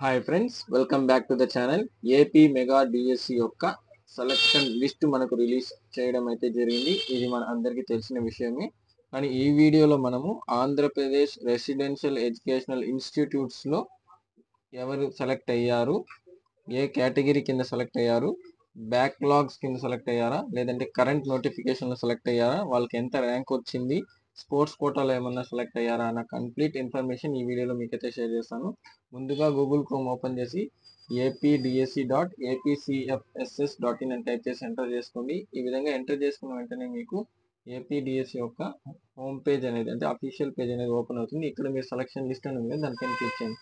Hi friends, welcome back to the channel. AP mega DSC యొక్క selection list మనకు release చేయడం అయితే జరిగింది. ఇది మన అందరికీ తెలిసిన విషయమే. కానీ ఈ వీడియోలో మనము ఆంధ్రప్రదేశ్ రెసిడెన్షియల్ ఎడ్యుకేషనల్ ఇన్స్టిట్యూట్స్లో ఎవరు సెలెక్ట్ అయ్యారు, ఏ కేటగిరీ కింద సెలెక్ట్ అయ్యారు, బ్యాక్లాగ్స్ కింద సెలెక్ట్ అయ్యారా, లేదంటే కరెంట్ నోటిఫికేషన్లో సెలెక్ట్ అయ్యారా, వాళ్ళకి ఎంత ర్యాంక్ వచ్చింది, స్పోర్ట్స్ కోటాలో ఏమన్నా సెలెక్ట్ అయ్యారా అన్న కంప్లీట్ ఇన్ఫర్మేషన్ ఈ వీడియోలో మీకైతే షేర్ చేస్తాను. ముందుగా గూగుల్ క్రోమ్ ఓపెన్ చేసి apdse.apcfss.in అని టైప్ చేసి ఎంటర్ చేసుకోండి. ఈ విధంగా ఎంటర్ చేసుకున్న వెంటనే మీకు ఏపీడిఎస్సి యొక్క హోమ్ పేజ్ అనేది, అంటే అఫీషియల్ పేజ్ అనేది ఓపెన్ అవుతుంది. ఇక్కడ మీరు సెలక్షన్ లిస్ట్ అని ఉంది, దానిపైన క్లిక్ చేయండి.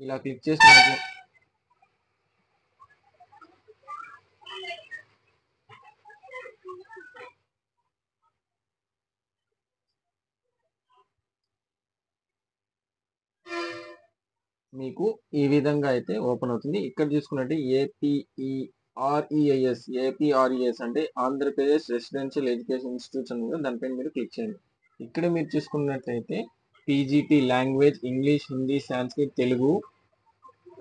ఇలా క్లిక్ చేసిన వెంటనే మీకు ఈ విధంగా అయితే ఓపెన్ అవుతుంది. ఇక్కడ చూసుకున్నట్టు ఏపీఆర్ఈఎస్ అంటే ఆంధ్రప్రదేశ్ రెసిడెన్షియల్ ఎడ్యుకేషన్ ఇన్స్టిట్యూట్స్ అని ఉంది, దానిపైన మీరు క్లిక్ చేయండి. ఇక్కడ మీరు చూసుకున్నట్లయితే PGT language English, Hindi, Sanskrit, Telugu,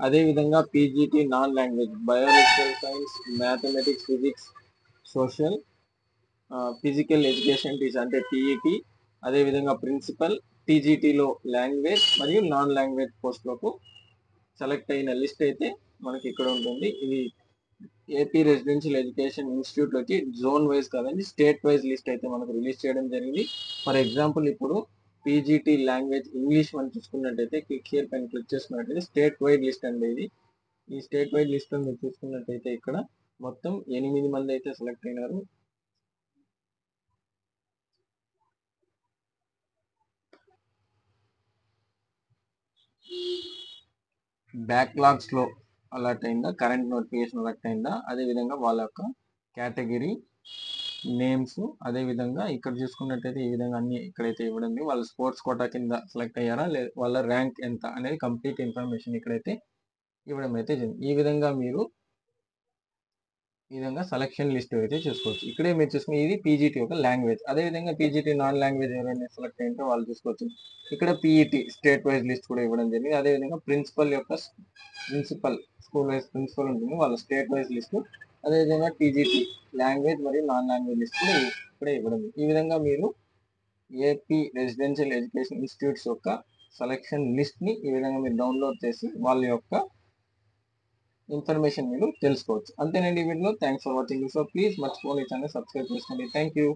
అదేవిధంగా PGT non language biological science, mathematics, physics, social, physical education teacher అంటే పీఈటీ, అదేవిధంగా ప్రిన్సిపల్, టీజీటీలో లాంగ్వేజ్ మరియు నాన్ లాంగ్వేజ్ పోస్టులకు సెలెక్ట్ అయిన లిస్ట్ అయితే మనకి ఇక్కడ ఉంటుంది. ఇది ఏపీ రెసిడెన్షియల్ ఎడ్యుకేషన్ ఇన్స్టిట్యూట్ వచ్చి జోన్ వైజ్ కాదండి, స్టేట్ వైజ్ లిస్ట్ అయితే మనకు రిలీజ్ చేయడం జరిగింది. ఫర్ ఎగ్జాంపుల్ ఇప్పుడు పీజీటీ లాంగ్వేజ్ ఇంగ్లీష్ మనం చూసుకున్నట్టయితే క్లిక్ హియర్ పైన క్లిక్ చేసుకున్నట్టయితే స్టేట్ వైడ్ లిస్ట్ అండి ఇది. ఈ స్టేట్ వైడ్ లిస్ట్ మీరు చూసుకున్నట్టయితే ఇక్కడ మొత్తం 8 మంది అయితే సెలెక్ట్ అయినారు. బ్యాక్లాగ్స్ లో అలర్ట్ అయిందా, కరెంట్ నోటిఫికేషన్ అలర్ట్ అయిందా, అదేవిధంగా వాళ్ళ యొక్క కేటగిరీ నేమ్స్, అదేవిధంగా ఇక్కడ చూసుకున్నట్టయితే ఈ విధంగా అన్ని ఇక్కడైతే ఇవ్వడం, వాళ్ళ స్పోర్ట్స్ కోటా కింద సెలెక్ట్ అయ్యారా, వాళ్ళ ర్యాంక్ ఎంత అనేది కంప్లీట్ ఇన్ఫర్మేషన్ ఇక్కడైతే ఇవ్వడం అయితే జరిగింది. ఈ విధంగా మీరు ఈ విధంగా సెలక్షన్ లిస్ట్ అయితే చూసుకోవచ్చు. ఇక్కడే మీరు చూసుకుని ఇది పీజీటీ ఒక లాంగ్వేజ్, అదేవిధంగా పీజీటీ నాన్ లాంగ్వేజ్ ఎవరైనా సెలెక్ట్ అయింటే వాళ్ళు చూసుకోవచ్చు. ఇక్కడ పీఈటీ స్టేట్ వైజ్ లిస్ట్ కూడా ఇవ్వడం జరిగింది. అదేవిధంగా ప్రిన్సిపల్ యొక్క స్కూల్ వైజ్ ప్రిన్సిపల్ ఉంటుంది, వాళ్ళ స్టేట్ వైజ్ లిస్ట్, అదేవిధంగా పీజీటీ లాంగ్వేజ్ మరియు నాన్ లాంగ్వేజ్ లిస్ట్ కూడా ఇక్కడే ఇవ్వడం. ఈ విధంగా మీరు ఏపీ రెసిడెన్షియల్ ఎడ్యుకేషన్ ఇన్స్టిట్యూట్స్ యొక్క సెలక్షన్ లిస్ట్ ని ఈ విధంగా మీరు డౌన్లోడ్ చేసి వాళ్ళ యొక్క ఇన్ఫర్మేషన్ మీరు తెలుసుకోవచ్చు. అంతేనండి ఈ వీడియోలో. Thanks for watching. So please మర్చిపోండి ఛానల్ సబ్స్క్రైబ్ చేసుకోండి. Thank you.